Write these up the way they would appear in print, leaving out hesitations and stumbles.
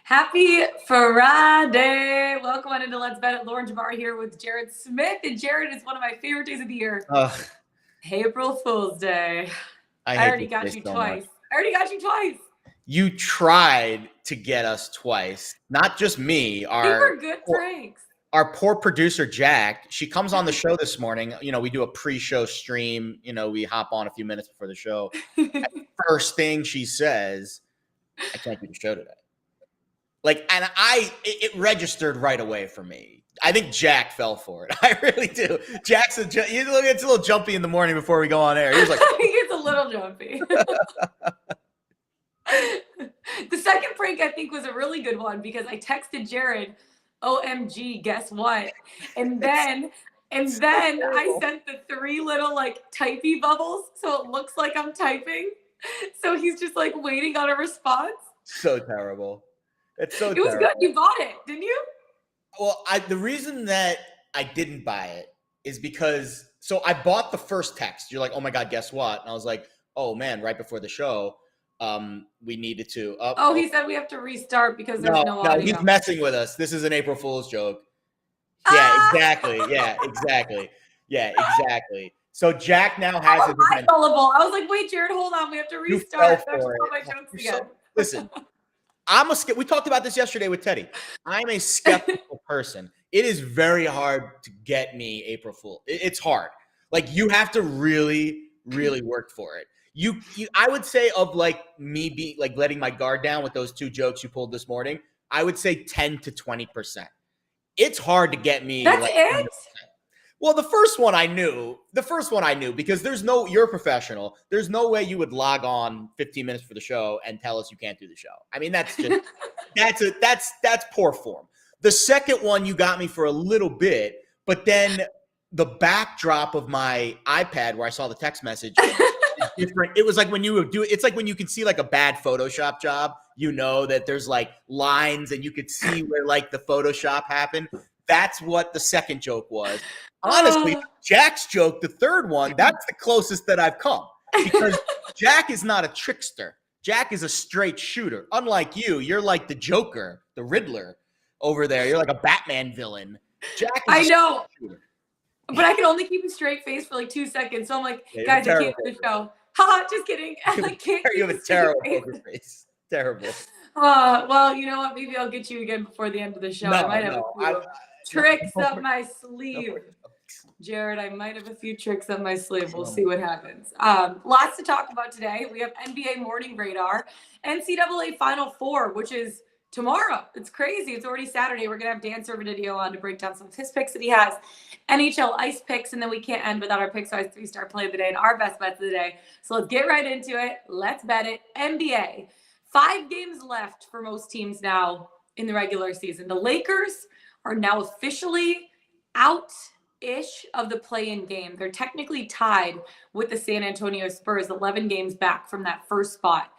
Happy Friday. Welcome on into Let's Bet It. Lauren Jabbar here with Jared Smith. And Jared is one of my favorite days of the year. April Fool's Day. I already got you twice. You tried to get us twice. Not just me. They were good pranks. Our poor producer, Jack, she comes on the show this morning. You know, we do a pre-show stream. You know, we hop on a few minutes before the show. First thing she says, I can't do the show today. It registered right away for me. I think Jack fell for it. I really do. Jack's it's a little jumpy in the morning before we go on air. He was like, he gets a little jumpy. The second prank I think was a really good one because I texted Jared, OMG, guess what? And then I sent the three little typey bubbles so it looks like I'm typing. So he's just waiting on a response. So terrible. It was good. You bought it, didn't you? Well, the reason that I didn't buy it is because I bought the first text. You're like, oh my God, guess what? And I was like, oh man, right before the show, we needed to. He said we have to restart because there's no audio. No, he's messing with us. This is an April Fool's joke. Yeah, exactly. Yeah, exactly. Yeah, exactly. So Jack now has it. I was like, wait, Jared, hold on. We have to restart. That's all my jokes again. Listen. We talked about this yesterday with Teddy. I'm a skeptical person. It is very hard to get me April Fool. It's hard. You have to really, really work for it. I would say of me being letting my guard down with those two jokes you pulled this morning, I would say 10 to 20%. It's hard to get me. That's it? 100%. Well, the first one I knew because you're a professional. There's no way you would log on 15 minutes for the show and tell us you can't do the show. I mean, that's just, that's poor form. The second one, you got me for a little bit, but then the backdrop of my iPad where I saw the text message is different. It was like when you would do it. It's like when you can see a bad Photoshop job, that there's lines and you could see where the Photoshop happened. That's what the second joke was. Honestly, Jack's joke, the third one, that's the closest that I've come because Jack is not a trickster. Jack is a straight shooter. Unlike you, you're like the Joker, the Riddler over there. You're like a Batman villain. Jack is shooter. But I can only keep a straight face for 2 seconds. So I'm like, guys, I can't do the show. Ha, just kidding. You have a terrible poker face. Terrible. Well, you know what? Maybe I'll get you again before the end of the show. I might have a few tricks up my sleeve. Jared, I might have a few tricks up my sleeve. We'll see what happens. Lots to talk about today. We have NBA Morning Radar, NCAA Final Four, which is tomorrow. It's crazy. It's already Saturday. We're going to have Dan Servodidio on to break down some of his picks that he has. NHL Ice Picks, and then we can't end without our Pickswise 3-star play of the day and our best bets of the day. So let's get right into it. Let's bet it. NBA. 5 games left for most teams now in the regular season. The Lakers are now officially out-ish of the play-in game. They're technically tied with the San Antonio Spurs, 11 games back from that first spot.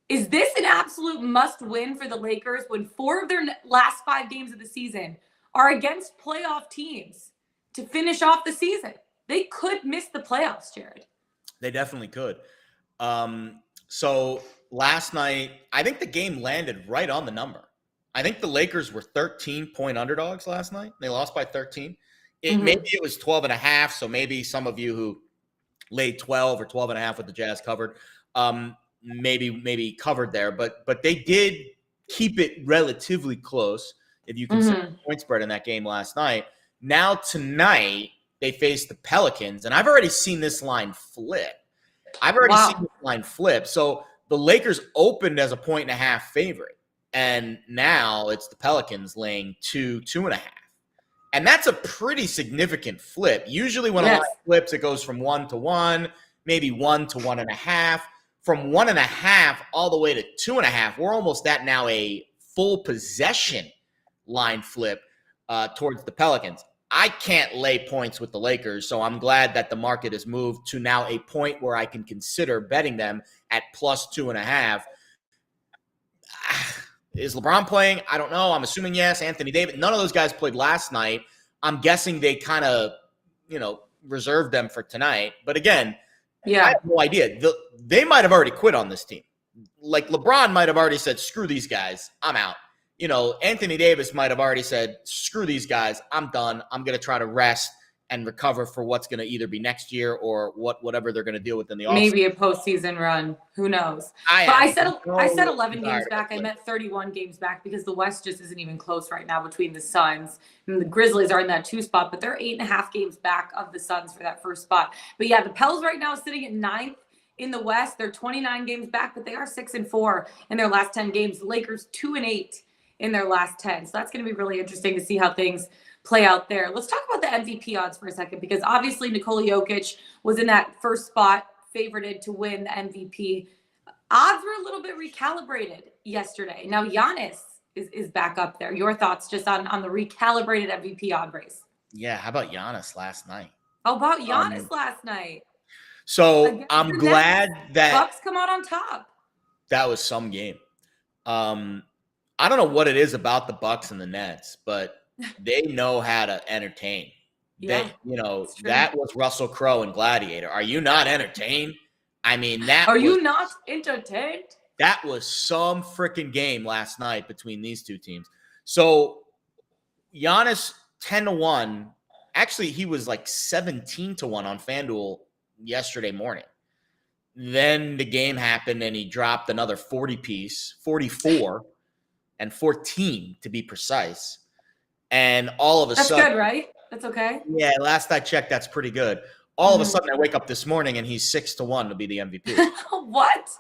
Is this an absolute must-win for the Lakers when 4 of their last 5 games of the season are against playoff teams to finish off the season? They could miss the playoffs, Jared. They definitely could. So last night, I think the game landed right on the number. I think the Lakers were 13-point underdogs last night. They lost by 13. Maybe it was 12.5. So maybe some of you who laid 12 or 12.5 with the Jazz covered, maybe covered there. But they did keep it relatively close if you consider the point spread in that game last night. Now tonight they face the Pelicans, and I've already seen this line flip. So the Lakers opened as a 1.5 favorite. And now it's the Pelicans laying 2.5. And that's a pretty significant flip. Usually when a line flips, it goes from 1 to 1, maybe 1 to 1.5. From 1.5 all the way to 2.5, we're almost at now a full possession line flip towards the Pelicans. I can't lay points with the Lakers, so I'm glad that the market has moved to now a point where I can consider betting them at plus 2.5. Is LeBron playing? I don't know. I'm assuming yes. Anthony Davis. None of those guys played last night. I'm guessing they kind of, reserved them for tonight. But again, I have no idea. They might have already quit on this team. LeBron might have already said, screw these guys. I'm out. Anthony Davis might have already said, screw these guys. I'm done. I'm going to try to rest and recover for what's going to either be next year or whatever they're going to deal with in the offseason. Maybe a postseason run. Who knows? I said 11 games back. I meant 31 games back because the West just isn't even close right now between the Suns. And the Grizzlies are in that 2 spot, but they're 8.5 games back of the Suns for that 1st spot. But yeah, the Pels right now sitting at 9th in the West. They're 29 games back, but they are 6-4 in their last 10 games. The Lakers 2-8 in their last 10. So that's going to be really interesting to see how things play out there. Let's talk about the MVP odds for a second, because obviously Nikola Jokic was in that 1st spot, favorited to win the MVP. Odds were a little bit recalibrated yesterday. Now Giannis is back up there. Your thoughts just on the recalibrated MVP odd race? Yeah, how about Giannis last night? How about Giannis last night? So I'm glad that Bucks come out on top. That was some game. I don't know what it is about the Bucks and the Nets, but they know how to entertain. Yeah, that was Russell Crowe and Gladiator. Are you not entertained? I mean, you not entertained? That was some freaking game last night between these two teams. So Giannis 10-1. Actually, he was like 17-1 on FanDuel yesterday morning. Then the game happened and he dropped another 40-piece, 44 and 14 to be precise. And all of a sudden, that's good, right? That's okay. Yeah, last I checked, that's pretty good. All of a sudden, I wake up this morning and he's 6-1 to be the MVP. What?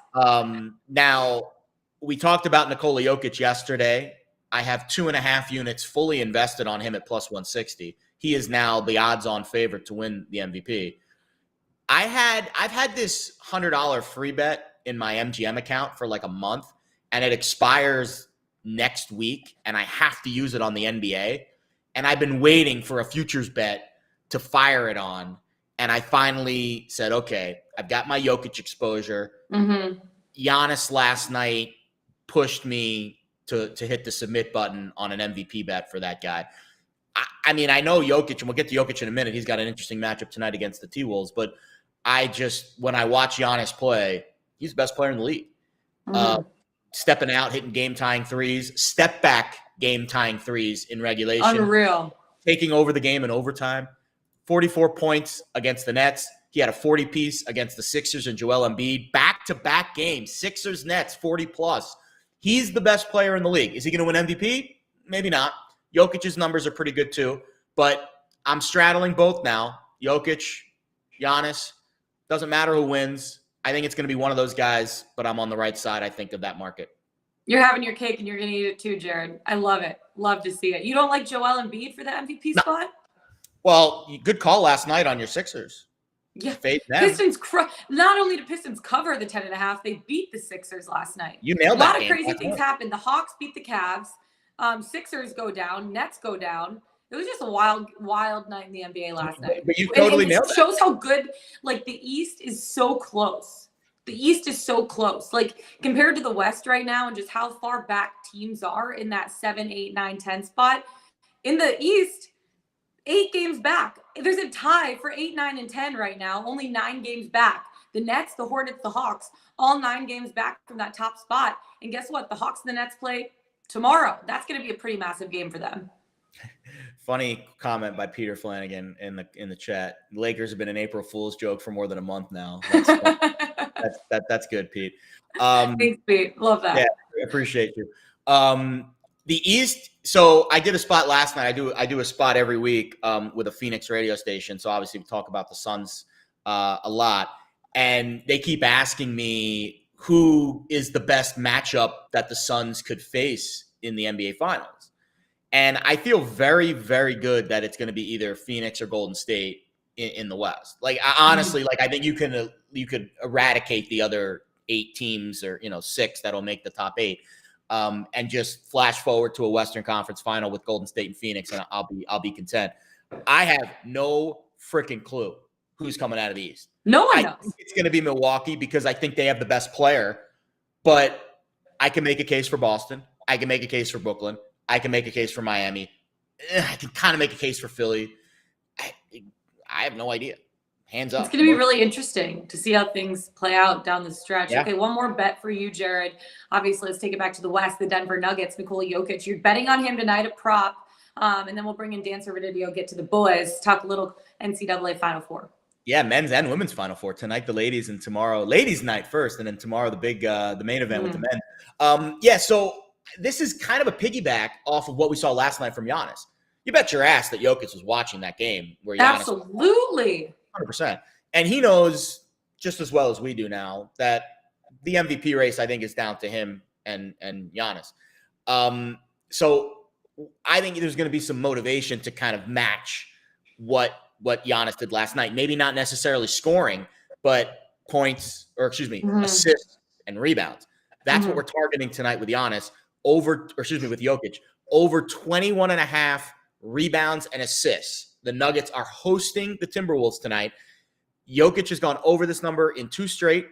Now, we talked about Nikola Jokic yesterday. I have 2.5 units fully invested on him at plus 160. He is now the odds-on favorite to win the MVP. I've had this $100 free bet in my MGM account for like a month, and it expires next week, and I have to use it on the NBA. And I've been waiting for a futures bet to fire it on. And I finally said, okay, I've got my Jokic exposure. Giannis last night pushed me to hit the submit button on an MVP bet for that guy. I mean, I know Jokic, and we'll get to Jokic in a minute. He's got an interesting matchup tonight against the T-Wolves. But when I watch Giannis play, he's the best player in the league. Stepping out, hitting game-tying threes, step-back game-tying threes in regulation. Unreal. Taking over the game in overtime. 44 points against the Nets. He had a 40-piece against the Sixers and Joel Embiid. Back-to-back games. Sixers, Nets, 40-plus. He's the best player in the league. Is he going to win MVP? Maybe not. Jokic's numbers are pretty good too. But I'm straddling both now. Jokic, Giannis. Doesn't matter who wins. I think it's going to be one of those guys, but I'm on the right side, I think, of that market. You're having your cake and you're going to eat it too, Jared. I love it. Love to see it. You don't like Joel Embiid for the MVP spot? Well, good call last night on your Sixers. Yeah. Fade them. Pistons, not only did Pistons cover the 10.5, they beat the Sixers last night. You nailed that. A lot of crazy things happened. The Hawks beat the Cavs. Sixers go down. Nets go down. It was just a wild night in the NBA last night. But you totally nailed it. It shows how good, like, the East is so close. The East is so close. Like, compared to the West right now and just how far back teams are in that 7, 8, 9, 10 spot. In the East, 8 games back. There's a tie for 8, 9, and 10 right now. Only 9 games back. The Nets, the Hornets, the Hawks, all 9 games back from that top spot. And guess what? The Hawks and the Nets play tomorrow. That's going to be a pretty massive game for them. Funny comment by Peter Flanagan in the chat. The Lakers have been an April Fool's joke for more than a month now. That's good, Pete. Thanks, Pete. Love that. Yeah, I appreciate you. The East. So I did a spot last night. I do a spot every week with a Phoenix radio station. So obviously we talk about the Suns a lot, and they keep asking me who is the best matchup that the Suns could face in the NBA Finals. And I feel very, very good that it's going to be either Phoenix or Golden State in the West. Like, honestly, like, I think you could eradicate the other 8 teams or 6 that'll make the top 8, and just flash forward to a Western Conference Final with Golden State and Phoenix, and I'll be content. I have no freaking clue who's coming out of the East. No one knows. I think it's going to be Milwaukee because I think they have the best player, but I can make a case for Boston. I can make a case for Brooklyn. I can make a case for Miami. I can kind of make a case for Philly. I have no idea. hands up. It's going to be really interesting to see how things play out down the stretch. Yeah. Okay, one more bet for you, Jared. Obviously, let's take it back to the West, the Denver Nuggets, Nikola Jokic. You're betting on him tonight at prop, and then we'll bring in Dan Servodidio, get to the boys, talk a little NCAA Final Four. Yeah, men's and women's Final Four. Tonight, the ladies, and tomorrow, ladies' night first, and then tomorrow, the big, the main event with the men. Yeah, so this is kind of a piggyback off of what we saw last night from Giannis. You bet your ass that Jokic was watching that game where Giannis. Absolutely. 100%. And he knows just as well as we do now that the MVP race, I think, is down to him and Giannis. So I think there's going to be some motivation to kind of match what Giannis did last night. Maybe not necessarily scoring, but points, or assists and rebounds. That's what we're targeting tonight with Giannis with Jokic. Over 21.5 rebounds and assists. The Nuggets are hosting the Timberwolves tonight. Jokic has gone over this number in 2 straight.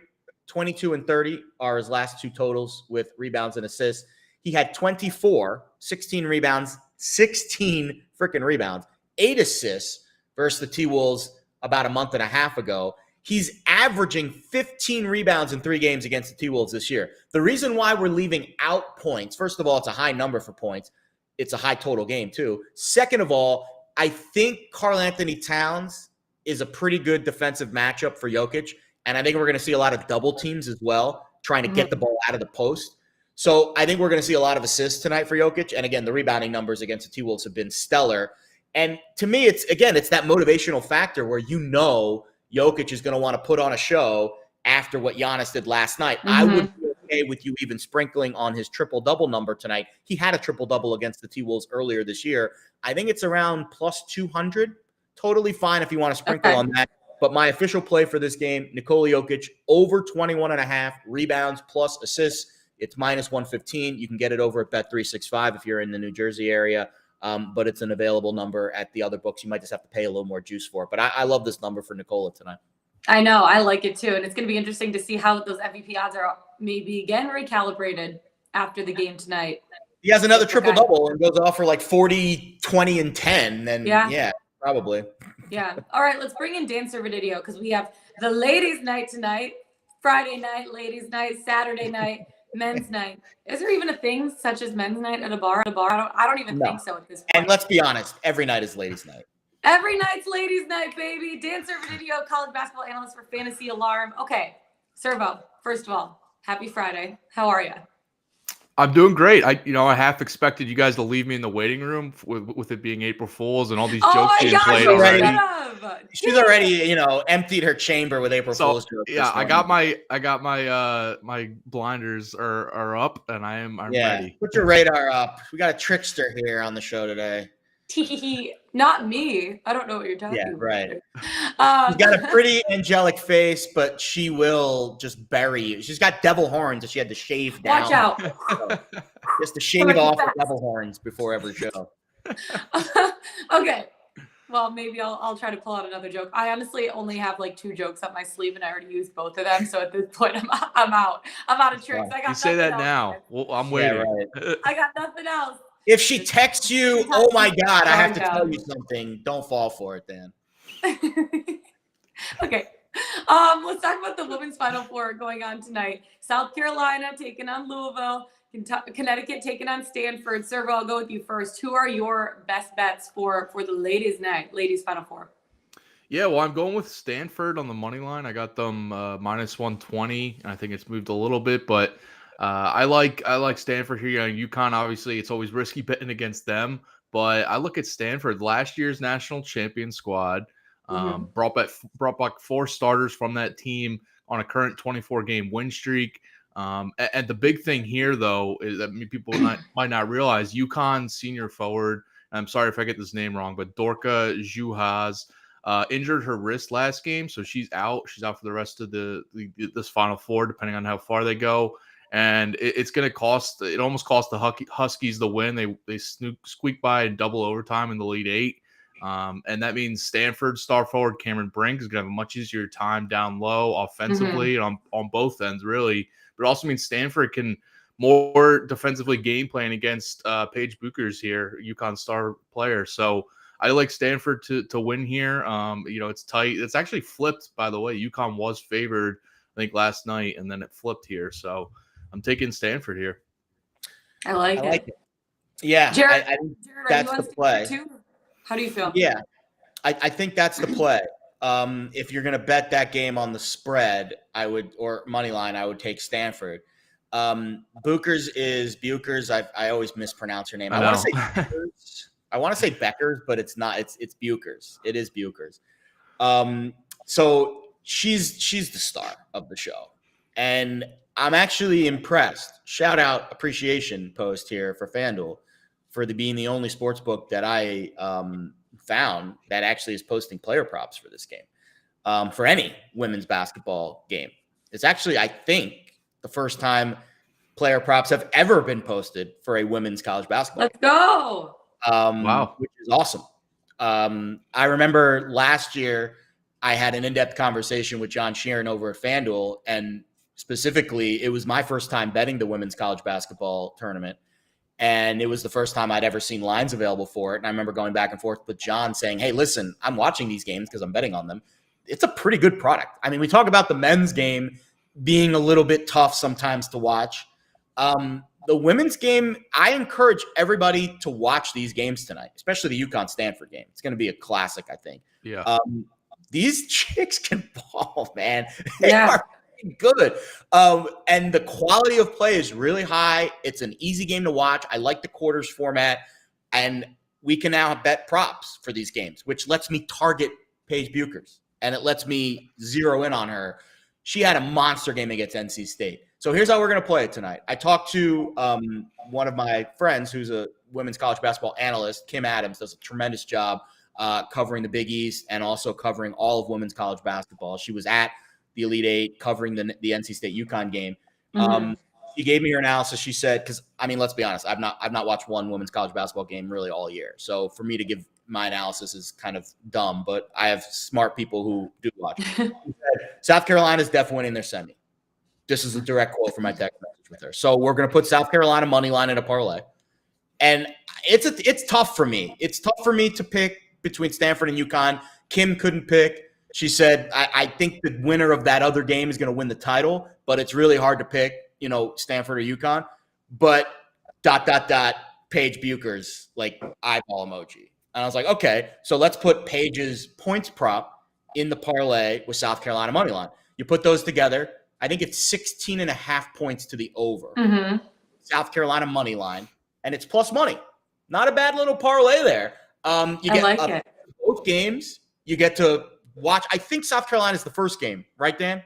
22 and 30 are his last 2 totals with rebounds and assists. He had 24, 16 rebounds, 16 freaking rebounds, 8 assists versus the T-Wolves about a month and a half ago. He's averaging 15 rebounds in 3 games against the T-Wolves this year. The reason why we're leaving out points, first of all, it's a high number for points. It's a high total game too. Second of all, I think Karl-Anthony Towns is a pretty good defensive matchup for Jokic, and I think we're going to see a lot of double teams as well, trying to get the ball out of the post. So I think we're going to see a lot of assists tonight for Jokic, and again, the rebounding numbers against the T-Wolves have been stellar. And to me, it's that motivational factor where Jokic is going to want to put on a show after what Giannis did last night. I would be okay with you even sprinkling on his triple-double number tonight. He had a triple-double against the T-Wolves earlier this year. I think it's around plus 200. Totally fine if you want to sprinkle on that. But my official play for this game, Nikola Jokic, over 21.5 rebounds plus assists. It's minus 115. You can get it over at Bet365 if you're in the New Jersey area. But it's an available number at the other books. You might just have to pay a little more juice for it. But I love this number for Nikola tonight. I know. I like it too. And it's going to be interesting to see how those MVP odds are maybe again recalibrated after the game tonight. He has another triple-double and goes off for like 40, 20, and 10. Then, yeah probably. Yeah. All right. Let's bring in Dan Servodidio because we have the ladies' night tonight, Friday night, ladies' night, Saturday night, men's night. Is there even a thing such as men's night at a bar? I don't even think so at this point. And let's be honest, every night is ladies' night. Every night's ladies' night, baby. Dan Servodidio, college basketball analyst for Fantasy Alarm. Okay, Servo, first of all, happy Friday. How are you? I'm doing great. I half expected you guys to leave me in the waiting room with it being April Fool's and all these jokes being played already. She's already, emptied her chamber with April Fool's jokes. Yeah, I got my blinders are up and I'm ready. Put your radar up. We got a trickster here on the show today. Not me. I don't know what you're talking about. Yeah, right. She's got a pretty angelic face, but she will just bury you. She's got devil horns that she had to shave down. Watch out. Just to shave off the devil horns before every show. Okay. Well, maybe I'll try to pull out another joke. I honestly only have like 2 jokes up my sleeve, and I already used both of them. So at this point, I'm out. I'm out of tricks. I got. You say that now. Well, I'm waiting. Yeah, right. I got nothing else. If she texts you, oh my God, I have to tell you something. Don't fall for it, Dan. Okay. Let's talk about the women's Final Four going on tonight. South Carolina taking on Louisville. Connecticut taking on Stanford. Servo, I'll go with you first. Who are your best bets for the ladies' Final Four? Yeah, well, I'm going with Stanford on the money line. I got them minus 120, and I think it's moved a little bit, but I like Stanford here. UConn, obviously, it's always risky betting against them, but I look at Stanford, last year's national champion squad, brought back 4 starters from that team on a current 24-game win streak. And the big thing here, though, is that people might not realize UConn senior forward, I'm sorry if I get this name wrong, but Dorka Juhas injured her wrist last game, so she's out. She's out for the rest of this Final Four, depending on how far they go. And it's going to cost. It almost cost the Huskies the win. They squeaked by in double overtime in the lead 8, and that means Stanford star forward Cameron Brink is going to have a much easier time down low offensively on both ends, really. But it also means Stanford can more defensively game plan against Paige Buchers here, UConn star player. So I like Stanford to win here. It's tight. It's actually flipped, by the way. UConn was favored, I think, last night, and then it flipped here. So I'm taking Stanford here. I like it. Yeah, Jared, that's the play. Too? How do you feel? Yeah, I think that's the play. If you're going to bet that game on the spread, or money line, I would take Stanford. Bukers is Bukers. I always mispronounce her name. I want to say Beckers. I want to say Beckers, but it's not. It's Bukers. It is Bukers. So she's the star of the show, and I'm actually impressed. Shout out appreciation post here for FanDuel for being the only sports book that I found that actually is posting player props for this game, for any women's basketball game. It's actually, I think, the first time player props have ever been posted for a women's college basketball game. Let's go. Wow. Which is awesome. I remember last year I had an in-depth conversation with John Sheeran over at FanDuel, and specifically, it was my first time betting the women's college basketball tournament. And it was the first time I'd ever seen lines available for it. And I remember going back and forth with John saying, hey, listen, I'm watching these games because I'm betting on them. It's a pretty good product. I mean, we talk about the men's game being a little bit tough sometimes to watch. The women's game, I encourage everybody to watch these games tonight, especially the UConn-Stanford game. It's going to be a classic, I think. Yeah. These chicks can ball, man. They are good. And the quality of play is really high. It's an easy game to watch. I like the quarters format. And we can now bet props for these games, which lets me target Paige Bukers. And it lets me zero in on her. She had a monster game against NC State. So here's how we're going to play it tonight. I talked to one of my friends who's a women's college basketball analyst, Kim Adams, does a tremendous job covering the Big East and also covering all of women's college basketball. She was at the Elite Eight covering the NC State UConn game. She gave me her analysis. She said, because I mean, let's be honest, I've not watched one women's college basketball game really all year. So for me to give my analysis is kind of dumb, but I have smart people who do watch. She said, South Carolina is definitely winning their semi. This is a direct quote from my text message with her. So we're going to put South Carolina money line in a parlay. And it's tough for me. It's tough for me to pick between Stanford and UConn. Kim couldn't pick. She said, I think the winner of that other game is going to win the title, but it's really hard to pick, Stanford or UConn. But ... Paige Bukers, like eyeball emoji. And I was like, okay, so let's put Paige's points prop in the parlay with South Carolina money line. You put those together. I think it's 16.5 points to the over. South Carolina money line, and it's plus money. Not a bad little parlay there. You get both games. You get to watch. I think South Carolina is the first game, right, Dan?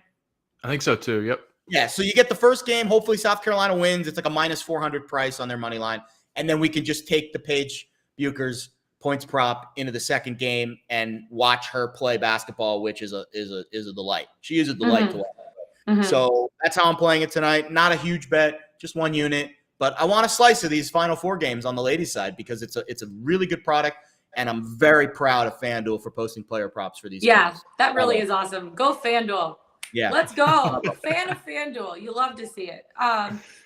I think so too. Yep. Yeah. So you get the first game. Hopefully South Carolina wins. It's like a minus 400 price on their money line, and then we can just take the Paige Bukers points prop into the second game and watch her play basketball, which is a delight. She is a delight to watch. So that's how I'm playing it tonight. Not a huge bet, just one unit, but I want a slice of these Final Four games on the ladies' side because it's a really good product, and I'm very proud of FanDuel for posting player props for these games. That really is awesome. Go FanDuel. Yeah. Let's go. Fan of FanDuel. You love to see it.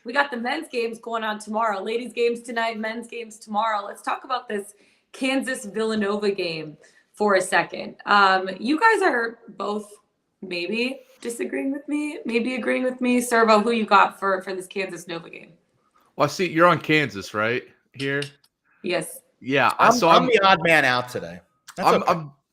We got the men's games going on tomorrow. Ladies' games tonight, men's games tomorrow. Let's talk about this Kansas-Villanova game for a second. You guys are both maybe disagreeing with me, maybe agreeing with me. Servo, who you got for this Kansas-Nova game? Well, I see you're on Kansas, right? Here? Yes. Yeah. I'm the odd man out today.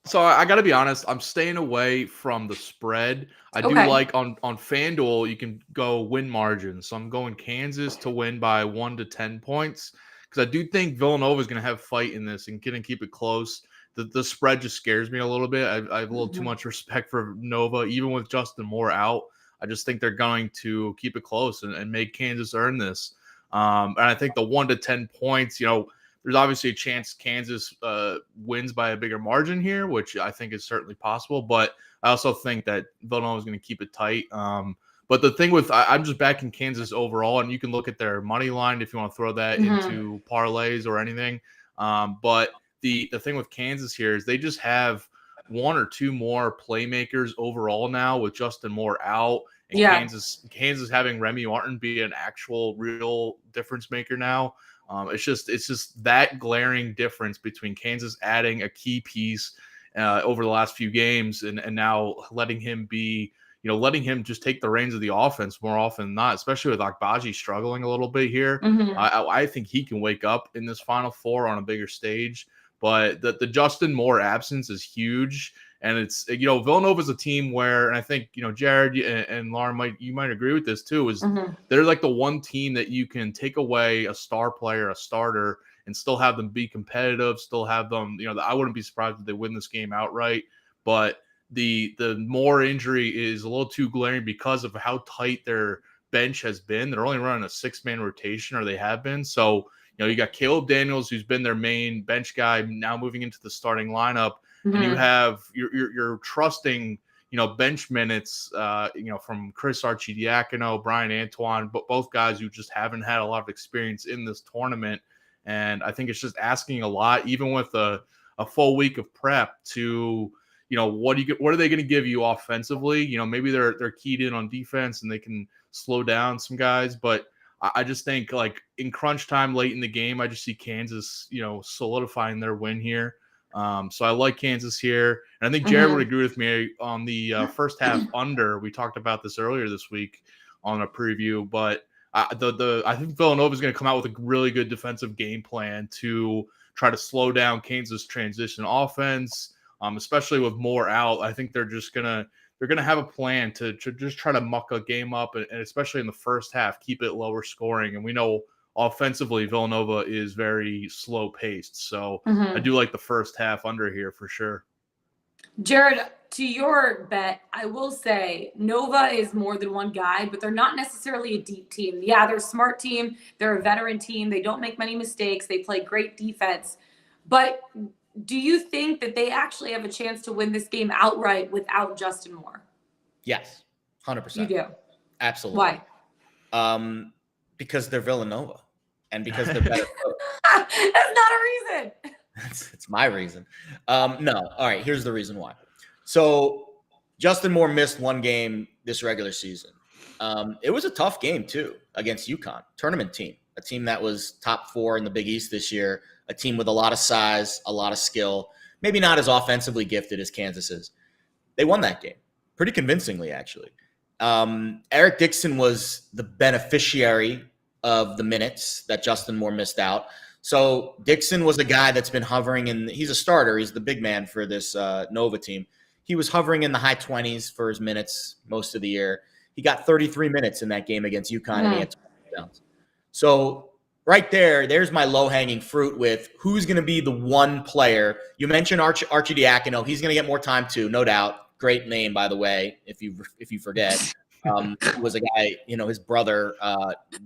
So I got to be honest. I'm staying away from the spread. I do like on FanDuel, you can go win margin. So I'm going Kansas to win by 1 to 10 points because I do think Villanova is going to have fight in this and can keep it close. The spread just scares me a little bit. I have a little too much respect for Nova, even with Justin Moore out. I just think they're going to keep it close and make Kansas earn this. And I think the 1 to 10 points, there's obviously a chance Kansas wins by a bigger margin here, which I think is certainly possible. But I also think that Villanova is going to keep it tight. But the thing with I'm just backing Kansas overall, and you can look at their money line if you want to throw that into parlays or anything. But the thing with Kansas here is they just have 1 or 2 more playmakers overall now with Justin Moore out. And Yeah. Kansas having Remy Martin be an actual real difference maker now. It's just that glaring difference between Kansas adding a key piece over the last few games and now letting him just take the reins of the offense more often than not, especially with Agbaji struggling a little bit here. Mm-hmm. I think he can wake up in this Final Four on a bigger stage. But the Justin Moore absence is huge. And it's, Villanova's a team where, and I think, Jared and Lauren might agree with this too, is they're like the one team that you can take away a star player, a starter, and still have them be competitive, still have them, I wouldn't be surprised if they win this game outright. But the Moore injury is a little too glaring because of how tight their bench has been. They're only running a 6-man rotation, or they have been. So, you got Caleb Daniels, who's been their main bench guy, now moving into the starting lineup. And you have you're trusting, bench minutes, from Chris Arcidiacono, Brian Antoine, but both guys who just haven't had a lot of experience in this tournament. And I think it's just asking a lot, even with a full week of prep, to, what are they going to give you offensively? Maybe they're keyed in on defense and they can slow down some guys, but I just think, like, in crunch time late in the game, I just see Kansas, solidifying their win here. So I like Kansas here. And I think Jared would agree with me on the first half under. We talked about this earlier this week on a preview, but I think Villanova is going to come out with a really good defensive game plan to try to slow down Kansas transition offense, especially with Moore out. I think they're going to have a plan to just try to muck a game up, and especially in the first half, keep it lower scoring. And we know offensively, Villanova is very slow paced. So I do like the first half under here for sure. Jared, to your bet, I will say Nova is more than one guy, but they're not necessarily a deep team. Yeah, they're a smart team. They're a veteran team. They don't make many mistakes. They play great defense. But do you think that they actually have a chance to win this game outright without Justin Moore? Yes, 100%. You do? Absolutely. Why? Because they're Villanova and because they're better. That's not a reason. It's my reason. No. All right. Here's the reason why. So Justin Moore missed one game this regular season. It was a tough game too against UConn, tournament team, a team that was top 4 in the Big East this year, a team with a lot of size, a lot of skill, maybe not as offensively gifted as Kansas is. They won that game pretty convincingly, actually. Eric Dixon was the beneficiary of the minutes that Justin Moore missed out. So Dixon was a guy that's been hovering he's a starter. He's the big man for this Nova team. He was hovering in the high 20s for his minutes most of the year. He got 33 minutes in that game against UConn, and he had 20 touchdowns. So right there's my low-hanging fruit with who's going to be the one player. You mentioned Arcidiacono. He's going to get more time too, no doubt. Great name, by the way, if you forget. He was a guy, his brother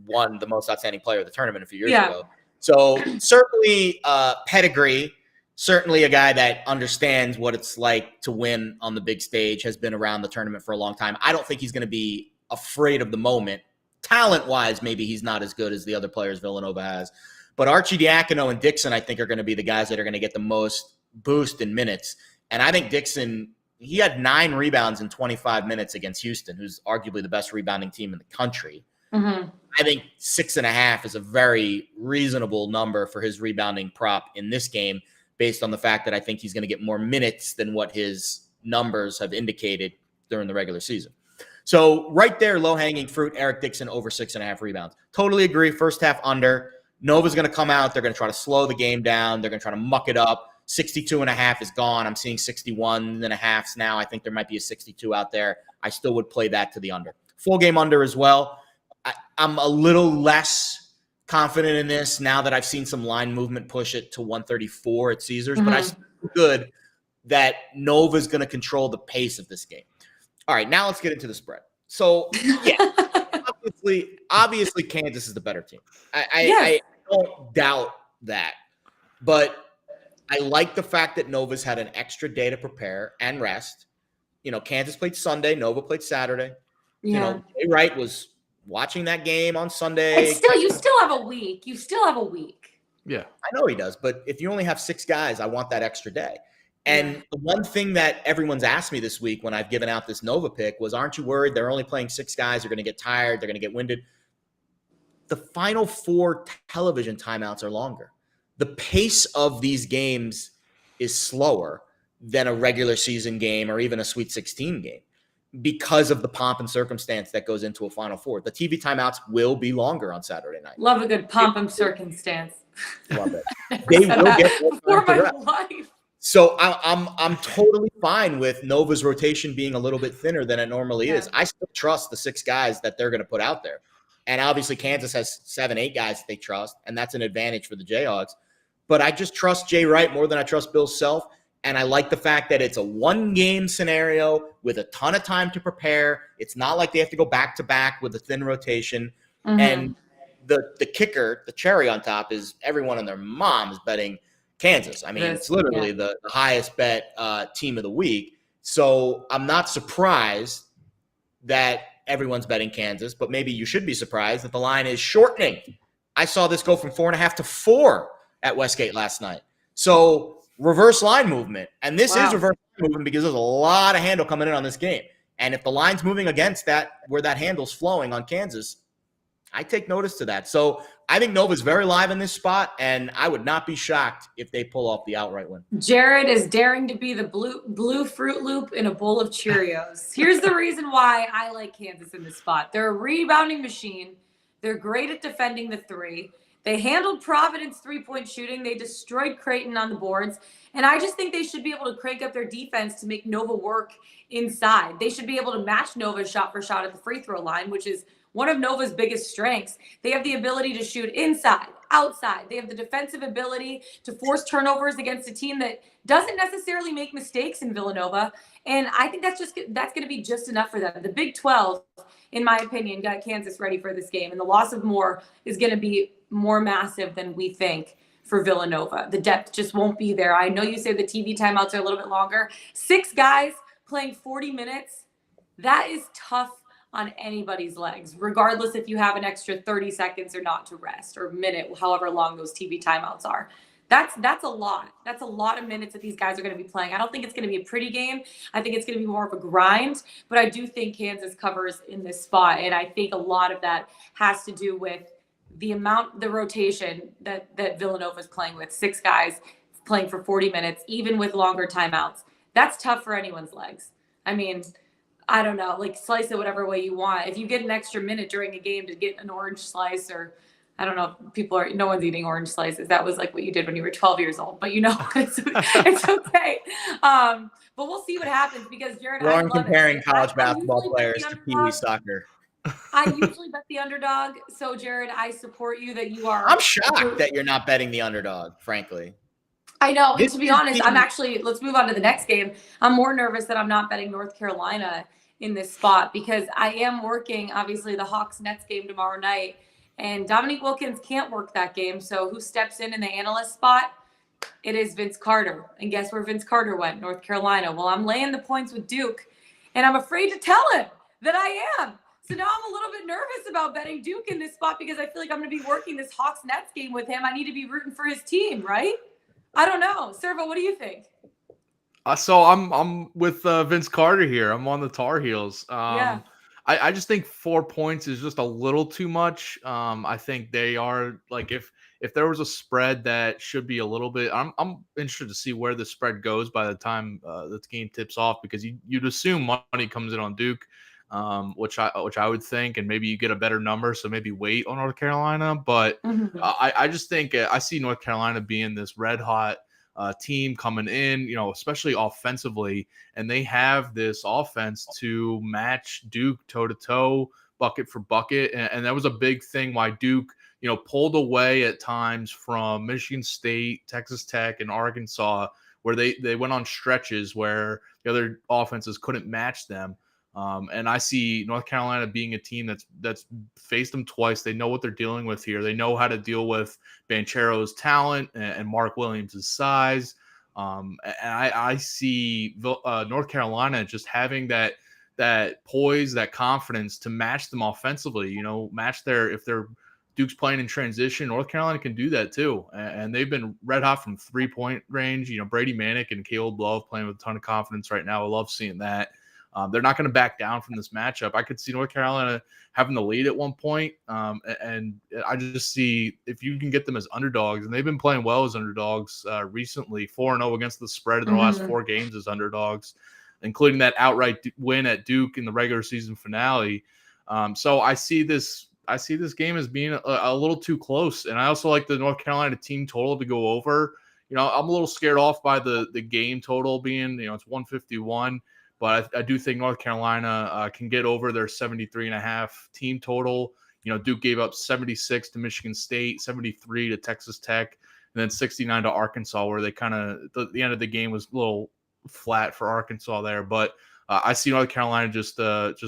won the most outstanding player of the tournament a few years ago. So certainly pedigree, certainly a guy that understands what it's like to win on the big stage, has been around the tournament for a long time. I don't think he's going to be afraid of the moment. Talent-wise, maybe he's not as good as the other players Villanova has. But Arcidiacono and Dixon, I think, are going to be the guys that are going to get the most boost in minutes. And I think Dixon, he had 9 rebounds in 25 minutes against Houston, who's arguably the best rebounding team in the country. I think 6.5 is a very reasonable number for his rebounding prop in this game, based on the fact that I think he's going to get more minutes than what his numbers have indicated during the regular season. So right there, low-hanging fruit, Eric Dixon over 6.5 rebounds. Totally agree. First half under. Nova's going to come out. They're going to try to slow the game down. They're going to try to muck it up. 62.5 is gone. I'm seeing 61.5 now. I think there might be a 62 out there. I still would play that to the under. Full game under as well. I'm a little less confident in this now that I've seen some line movement push it to 134 at Caesars, but I still feel good that Nova's going to control the pace of this game. All right, now let's get into the spread. So, yeah, obviously Kansas is the better team. I don't doubt that. But I like the fact that Nova's had an extra day to prepare and rest. Kansas played Sunday. Nova played Saturday. Yeah. Jay Wright was watching that game on Sunday. You still have a week. Yeah. I know he does. But if you only have 6 guys, I want that extra day. And the one thing that everyone's asked me this week when I've given out this Nova pick was, aren't you worried they're only playing 6 guys? They're going to get tired. They're going to get winded. The final 4 television timeouts are longer. The pace of these games is slower than a regular season game or even a Sweet 16 game because of the pomp and circumstance that goes into a Final Four. The TV timeouts will be longer on Saturday night. Love a good pomp and circumstance. Love it. They will get more time to rest. Life. So I'm totally fine with Nova's rotation being a little bit thinner than it normally is. I still trust the 6 guys that they're going to put out there. And obviously Kansas has 7, 8 guys that they trust, and that's an advantage for the Jayhawks. But I just trust Jay Wright more than I trust Bill Self. And I like the fact that it's a 1-game scenario with a ton of time to prepare. It's not like they have to go back-to-back with a thin rotation. Mm-hmm. And the kicker, the cherry on top, is everyone and their mom is betting Kansas. I mean, it's literally the highest bet team of the week. So I'm not surprised that everyone's betting Kansas, but maybe you should be surprised that the line is shortening. I saw this go from 4.5 to 4 at Westgate last night. So reverse line movement. And this is reverse line movement because there's a lot of handle coming in on this game. And if the line's moving against that, where that handle's flowing on Kansas, I take notice to that. So I think Nova's very live in this spot, and I would not be shocked if they pull off the outright win. Jared is daring to be the blue Fruit Loop in a bowl of Cheerios. Here's the reason why I like Kansas in this spot. They're a rebounding machine. They're great at defending the 3. They handled Providence 3-point shooting. They destroyed Creighton on the boards. And I just think they should be able to crank up their defense to make Nova work inside. They should be able to match Nova shot for shot at the free throw line, which is one of Nova's biggest strengths. They have the ability to shoot inside, outside. They have the defensive ability to force turnovers against a team that doesn't necessarily make mistakes in Villanova. And I think that's going to be just enough for them. The Big 12, in my opinion, got Kansas ready for this game. And the loss of Moore is going to be more massive than we think for Villanova. The depth just won't be there. I know you say the TV timeouts are a little bit longer. 6 guys playing 40 minutes, that is tough on anybody's legs, regardless if you have an extra 30 seconds or not to rest, or minute, however long those TV timeouts are. That's a lot. That's a lot of minutes that these guys are going to be playing. I don't think it's going to be a pretty game. I think it's going to be more of a grind, but I do think Kansas covers in this spot. And I think a lot of that has to do with the rotation that Villanova is playing with. 6 guys playing for 40 minutes, even with longer timeouts. That's tough for anyone's legs. I mean, I don't know, like slice it whatever way you want. If you get an extra minute during a game to get an orange slice, or I don't know, no one's eating orange slices. That was like what you did when you were 12 years old, but it's okay. But we'll see what happens because Jared, I'm comparing college basketball players to Pee Wee soccer. I usually bet the underdog. So Jared, I support you that you are. I'm shocked that you're not betting the underdog, frankly. I know. And to be honest, let's move on to the next game. I'm more nervous that I'm not betting North Carolina in this spot because I am working, obviously, the Hawks-Nets game tomorrow night, and Dominique Wilkins can't work that game. So who steps in the analyst spot? It is Vince Carter. And guess where Vince Carter went? North Carolina. Well, I'm laying the points with Duke, and I'm afraid to tell him that I am. So now I'm a little bit nervous about betting Duke in this spot because I feel like I'm going to be working this Hawks-Nets game with him. I need to be rooting for his team, right? I don't know. Servo, what do you think? So I'm with Vince Carter here. I'm on the Tar Heels. I just think 4 points is just a little too much. I think they are like if there was a spread that should be a little bit. I'm interested to see where the spread goes by the time the game tips off because you'd assume money comes in on Duke, which I would think, and maybe you get a better number. So maybe wait on North Carolina. But I just think I see North Carolina being this red hot team coming in, especially offensively, and they have this offense to match Duke toe-to-toe, bucket for bucket, and that was a big thing why Duke, pulled away at times from Michigan State, Texas Tech, and Arkansas, where they went on stretches where the other offenses couldn't match them. And I see North Carolina being a team that's faced them twice. They know what they're dealing with here. They know how to deal with Banchero's talent and Mark Williams' size. And I see North Carolina just having that poise, that confidence to match them offensively. Match if they're Duke's playing in transition. North Carolina can do that too. And they've been red hot from 3-point range. Brady Manick and Caleb Love playing with a ton of confidence right now. I love seeing that. They're not going to back down from this matchup. I could see North Carolina having the lead at one point. And I just see if you can get them as underdogs, and they've been playing well as underdogs recently, 4-0 against the spread in their last 4 games as underdogs, including that outright win at Duke in the regular season finale. So I see this game as being a little too close. And I also like the North Carolina team total to go over. I'm a little scared off by the game total being, it's 151. But I do think North Carolina can get over their 73.5 team total. Duke gave up 76 to Michigan State, 73 to Texas Tech, and then 69 to Arkansas, where they kind of the end of the game was a little flat for Arkansas there. But I see North Carolina just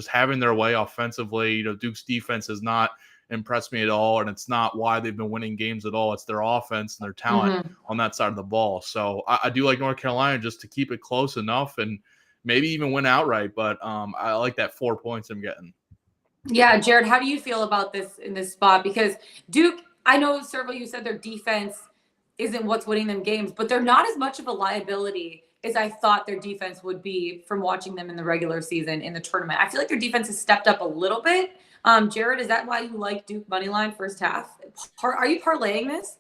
having their way offensively. Duke's defense has not impressed me at all, and it's not why they've been winning games at all. It's their offense and their talent on that side of the ball. So I do like North Carolina just to keep it close enough and maybe even win outright, but I like that 4 points I'm getting. Yeah, Jared, how do you feel about this in this spot? Because Duke, I know, Servo, you said their defense isn't what's winning them games, but they're not as much of a liability as I thought their defense would be from watching them in the regular season in the tournament. I feel like their defense has stepped up a little bit. Jared, is that why you like Duke moneyline first half? Are you parlaying this?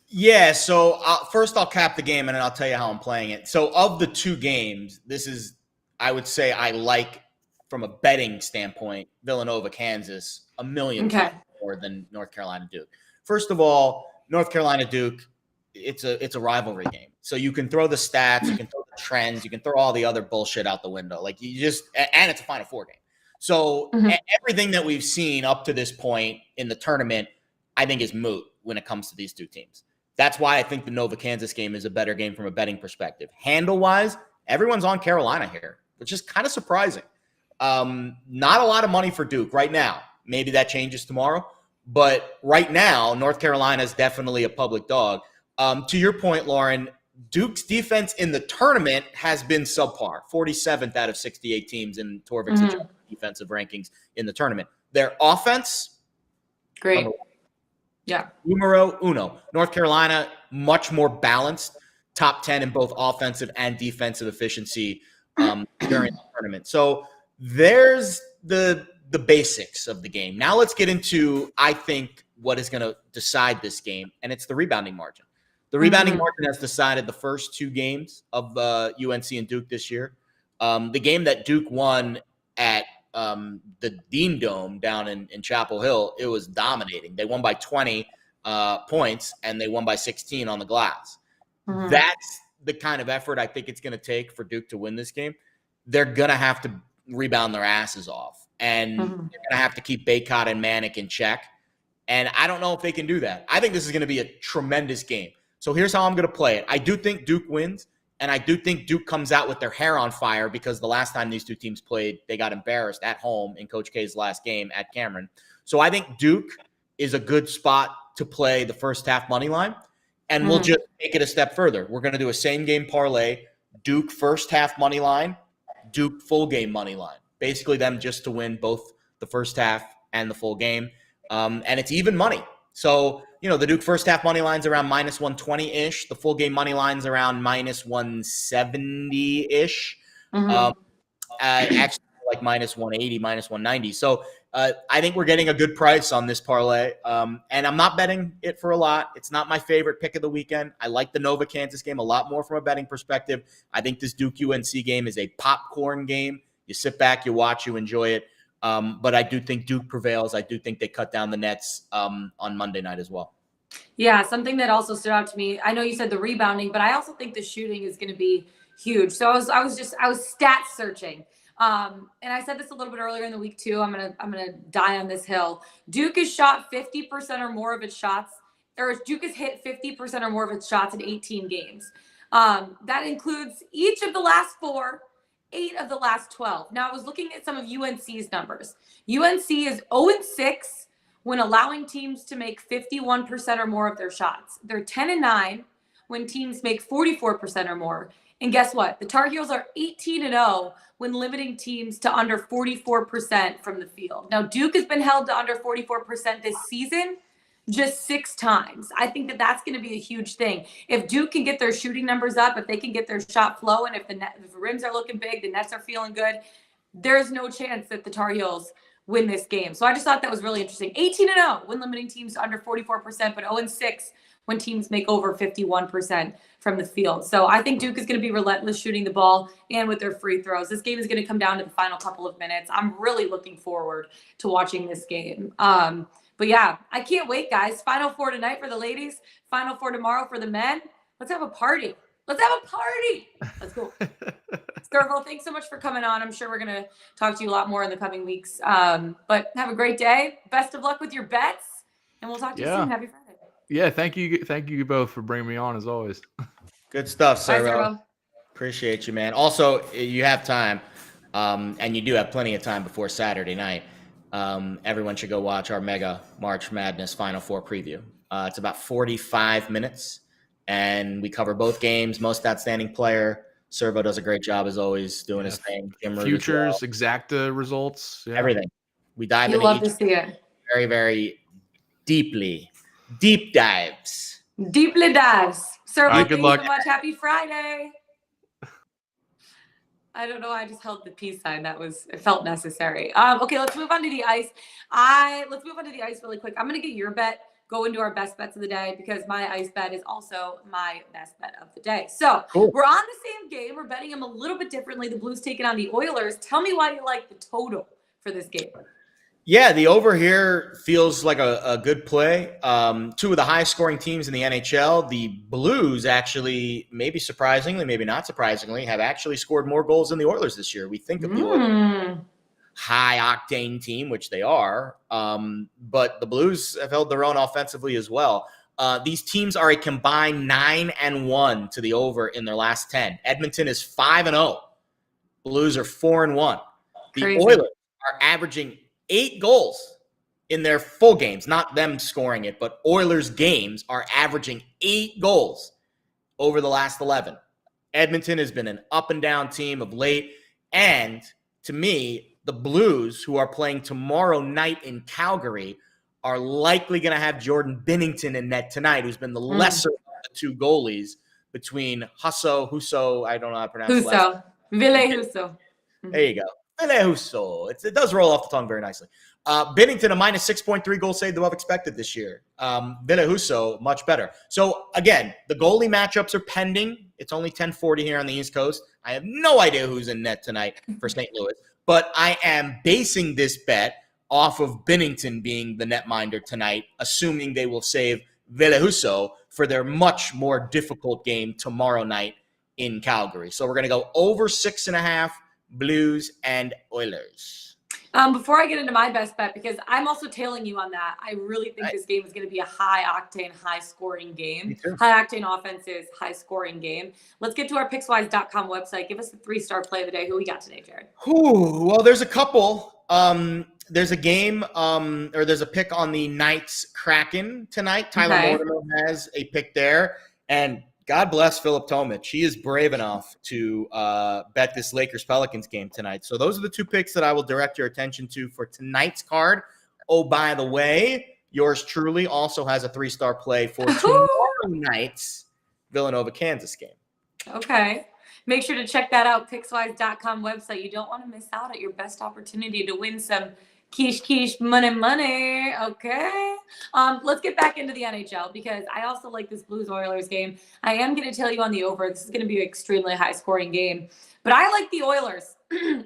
Yeah, so first I'll cap the game and then I'll tell you how I'm playing it. So of the 2 games, this is, I would say I like, from a betting standpoint, Villanova, Kansas, a million times more than North Carolina Duke. First of all, North Carolina Duke, it's a rivalry game. So you can throw the stats, you can throw the trends, you can throw all the other bullshit out the window. And it's a Final Four game. So everything that we've seen up to this point in the tournament, I think is moot when it comes to these 2 teams. That's why I think the Nova-Kansas game is a better game from a betting perspective. Handle-wise, everyone's on Carolina here, which is kind of surprising. Not a lot of money for Duke right now. Maybe that changes tomorrow. But right now, North Carolina is definitely a public dog. To your point, Lauren, Duke's defense in the tournament has been subpar, 47th out of 68 teams in Torvik's defensive rankings in the tournament. Their offense, great. Yeah. Numero uno. North Carolina, much more balanced, top 10 in both offensive and defensive efficiency during the tournament. So there's the basics of the game. Now let's get into, I think, what is going to decide this game, and it's the rebounding margin. The rebounding margin has decided the first 2 games of UNC and Duke this year. The game that Duke won at the Dean Dome down in Chapel Hill, it was dominating. They won by 20 points, and they won by 16 on the glass. That's the kind of effort I think it's going to take for Duke to win this game. They're going to have to rebound their asses off, and they're going to have to keep Baycott and Manick in check. And I don't know if they can do that. I think this is going to be a tremendous game. So here's how I'm going to play it. I do think Duke wins, and I do think Duke comes out with their hair on fire because the last time these 2 teams played, they got embarrassed at home in Coach K's last game at Cameron. So I think Duke is a good spot to play the first half money line, and we'll just take it a step further. We're going to do a same-game parlay, Duke first half money line, Duke full game money line. Basically them just to win both the first half and the full game. And it's even money. So, the Duke first half money line's around minus 120-ish. The full game money line's around minus 170-ish. Actually, like minus 180, minus 190. So I think we're getting a good price on this parlay. And I'm not betting it for a lot. It's not my favorite pick of the weekend. I like the Nova-Kansas game a lot more from a betting perspective. I think this Duke-UNC game is a popcorn game. You sit back, you watch, you enjoy it. But I do think Duke prevails. I do think they cut down the nets on Monday night as well. Yeah, something that also stood out to me. I know you said the rebounding, but I also think the shooting is going to be huge. So I was stat searching. And I said this a little bit earlier in the week too. I'm gonna die on this hill. Duke has shot 50% or more of its shots, or Duke has hit 50% or more of its shots in 18 games. That includes each of the last 4, 8 of the last 12. Now I was looking at some of UNC's numbers. UNC is 0-6 when allowing teams to make 51% or more of their shots. They're 10-9 when teams make 44% or more. And guess what? The Tar Heels are 18-0 when limiting teams to under 44% from the field. Now, Duke has been held to under 44% this season. just 6 times. I think that that's going to be a huge thing. If Duke can get their shooting numbers up, if they can get their shot flowing, if the rims are looking big, the nets are feeling good, there's no chance that the Tar Heels win this game. So I just thought that was really interesting. 18-0 when limiting teams to under 44%, but 0-6 when teams make over 51% from the field. So I think Duke is going to be relentless shooting the ball and with their free throws. This game is going to come down to the final couple of minutes. I'm really looking forward to watching this game. But yeah, I can't wait, guys. Final Four tonight for the ladies. Final Four tomorrow for the men. Let's have a party. Let's have a party. Let's go. Servo, thanks so much for coming on. I'm sure we're going to talk to you a lot more in the coming weeks. But have a great day. Best of luck with your bets. And we'll talk to you soon. Happy Friday. Yeah, thank you. Thank you both for bringing me on as always. Good stuff, Servo. Bye, Servo. Appreciate you, man. Also, you have time, and you do have plenty of time before Saturday night. Everyone should go watch our mega March Madness Final Four preview. It's about 45 minutes, and we cover both games. Most outstanding player. Servo does a great job as always, doing his thing. Futures, exacta results, everything. We dive into love to see it. Very, very deeply. Deep dives. Deeply dives. Servo, right, thank you so much. Happy Friday. I don't know. I just held the peace sign. It felt necessary. Okay, let's move on to the ice. Let's move on to the ice really quick. I'm going to get your bet, go into our best bets of the day because my ice bet is also my best bet of the day. So We're on the same game. We're betting them a little bit differently. The Blues taking on the Oilers. Tell me why you like the total for this game. Yeah, the over here feels like a good play. Two of the highest scoring teams in the NHL. The Blues actually, maybe surprisingly, maybe not surprisingly, have actually scored more goals than the Oilers this year. We think of the Oilers high octane team, which they are, but the Blues have held their own offensively as well. These teams are a combined 9-1 to the over in their last 10. Edmonton is 5-0. Blues are 4-1. The Oilers are averaging 8 goals in their full games, not them scoring it, but Oilers games are averaging 8 goals over the last 11. Edmonton has been an up and down team of late. And to me, the Blues, who are playing tomorrow night in Calgary, are likely going to have Jordan Binnington in net tonight, who's been the lesser of the two goalies between Husso, I don't know how to pronounce it. Ville Husso. There you go. It does roll off the tongue very nicely. Binnington, a minus 6.3 goals saved above expected this year. Ville Husso, much better. So, again, the goalie matchups are pending. It's only 10:40 here on the East Coast. I have no idea who's in net tonight for St. Louis, but I am basing this bet off of Binnington being the netminder tonight, assuming they will save Ville Husso for their much more difficult game tomorrow night in Calgary. So we're going to go over 6.5. Blues and Oilers. Before I get into my best bet, because I'm also tailing you on that, I really think this game is going to be a high-octane, high-scoring game. High-octane offenses, high-scoring game. Let's get to our Pickswise.com website. Give us the 3-star play of the day. Who we got today, Jared? Well, there's a couple. There's a game, or there's a pick on the Knights Kraken tonight. Tyler Mortimer has a pick there. And God bless Philip Tomich. He is brave enough to bet this Lakers-Pelicans game tonight. So those are the two picks that I will direct your attention to for tonight's card. Oh, by the way, yours truly also has a 3-star play for tomorrow night's Villanova-Kansas game. Okay. Make sure to check that out, Pickswise.com website. You don't want to miss out at your best opportunity to win some quiche, money. Okay. Let's get back into the NHL because I also like this Blues-Oilers game. I am going to tell you on the over. This is going to be an extremely high-scoring game. But I like the Oilers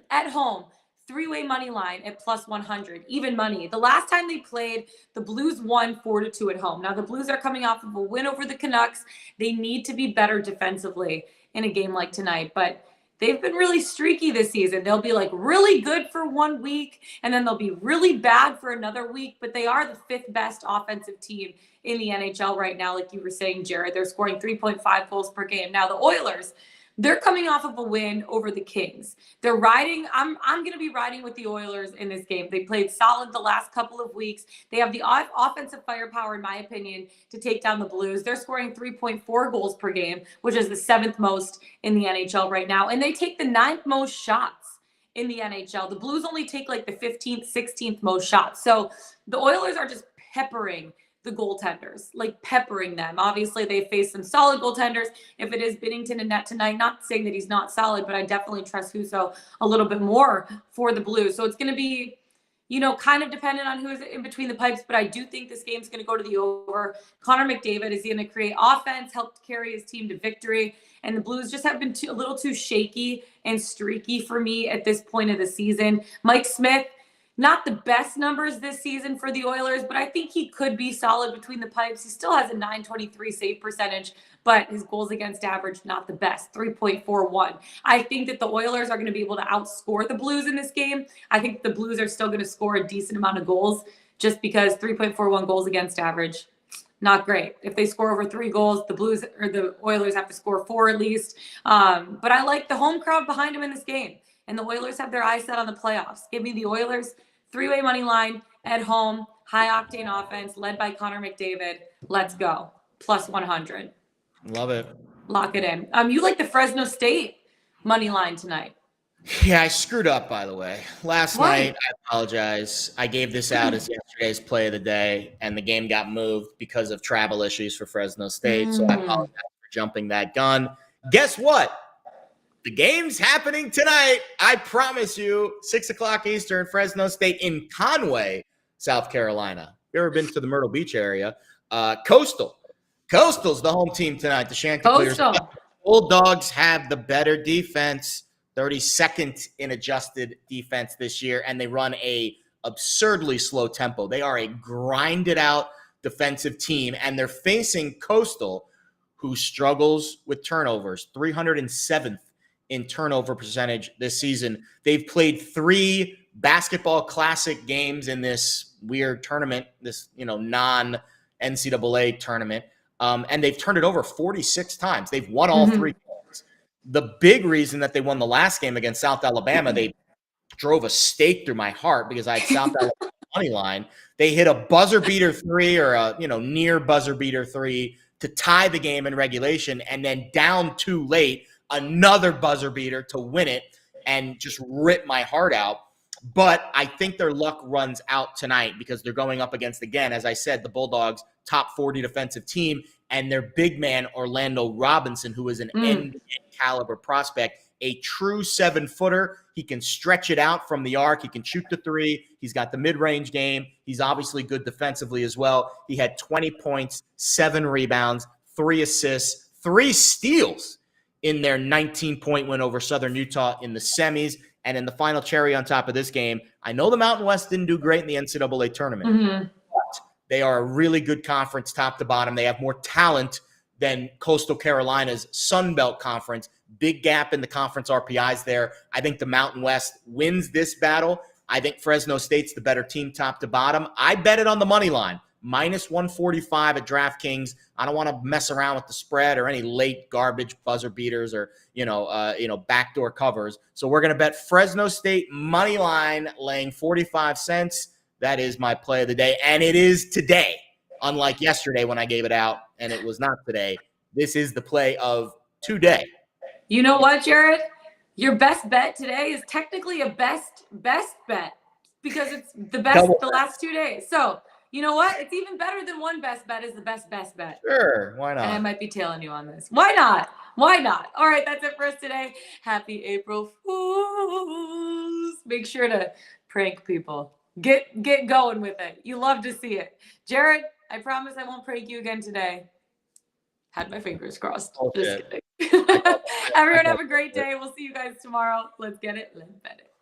at home. 3-way money line at plus 100, even money. The last time they played, the Blues won 4-2 at home. Now, the Blues are coming off of a win over the Canucks. They need to be better defensively in a game like tonight. But they've been really streaky this season. They'll be like really good for 1 week, and then they'll be really bad for another week. But they are the 5th best offensive team in the NHL right now, like you were saying, Jared. They're scoring 3.5 goals per game. Now, the Oilers, they're coming off of a win over the Kings. They're riding. I'm going to be riding with the Oilers in this game. They played solid the last couple of weeks. They have the offensive firepower, in my opinion, to take down the Blues. They're scoring 3.4 goals per game, which is the 7th most in the NHL right now. And they take the 9th most shots in the NHL. The Blues only take like the 15th, 16th most shots. So the Oilers are just peppering the goaltenders, like peppering them. Obviously, they face some solid goaltenders. If it is Binnington and net tonight, not saying that he's not solid, but I definitely trust Husso a little bit more for the Blues. So it's going to be, kind of dependent on who's in between the pipes, but I do think this game's going to go to the over. Connor McDavid is going to create offense, help carry his team to victory, and the Blues just have been a little too shaky and streaky for me at this point of the season. Mike Smith, not the best numbers this season for the Oilers, but I think he could be solid between the pipes. He still has a .923 save percentage, but his goals against average, not the best, 3.41. I think that the Oilers are going to be able to outscore the Blues in this game. I think the Blues are still going to score a decent amount of goals just because 3.41 goals against average, not great. If they score over 3 goals, the Blues or the Oilers have to score 4 at least. But I like the home crowd behind them in this game. And the Oilers have their eyes set on the playoffs. Give me the Oilers, 3-way money line at home, high-octane offense led by Connor McDavid. Let's go. Plus 100. Love it. Lock it in. You like the Fresno State money line tonight. Yeah, I screwed up, by the way. Last night, I apologize. I gave this out as yesterday's play of the day, and the game got moved because of travel issues for Fresno State. So I apologize for jumping that gun. Guess what? The game's happening tonight. I promise you, 6 o'clock Eastern, Fresno State in Conway, South Carolina. You ever been to the Myrtle Beach area? Coastal. Coastal's the home team tonight. The Chanticleers. Bulldogs have the better defense, 32nd in adjusted defense this year, and they run a absurdly slow tempo. They are a grinded out defensive team, and they're facing Coastal, who struggles with turnovers, 307th in turnover percentage this season. They've played 3 basketball classic games in this weird tournament, this non-NCAA tournament, and they've turned it over 46 times. They've won all 3 games. The big reason that they won the last game against South Alabama, they drove a stake through my heart because I had South Alabama money line. They hit a buzzer beater 3 or a near buzzer beater 3 to tie the game in regulation, and then down too late, another buzzer beater to win it and just rip my heart out. But I think their luck runs out tonight because they're going up against, again, as I said, the Bulldogs' top 40 defensive team and their big man, Orlando Robinson, who is an NBA caliber prospect, a true 7-footer. He can stretch it out from the arc. He can shoot the 3. He's got the mid-range game. He's obviously good defensively as well. He had 20 points, 7 rebounds, 3 assists, 3 steals in their 19-point win over Southern Utah in the semis. And in the final cherry on top of this game, I know the Mountain West didn't do great in the NCAA tournament, but they are a really good conference top to bottom. They have more talent than Coastal Carolina's Sun Belt Conference. Big gap in the conference RPIs there. I think the Mountain West wins this battle. I think Fresno State's the better team top to bottom. I bet it on the money line. Minus 145 at DraftKings. I don't want to mess around with the spread or any late garbage buzzer beaters or backdoor covers. So we're going to bet Fresno State money line laying 45 cents. That is my play of the day, and it is today. Unlike yesterday when I gave it out and it was not today. This is the play of today. You know what, Jared? Your best bet today is technically a best bet because it's the best the last 2 days. So. You know what? It's even better than one best bet is the best bet. Sure. Why not? And I might be tailing you on this. Why not? Why not? All right. That's it for us today. Happy April Fools. Make sure to prank people. Get going with it. You love to see it. Jared, I promise I won't prank you again today. Had my fingers crossed. Oh, just kidding. Everyone have a great day. We'll see you guys tomorrow. Let's get it. Let's bet it.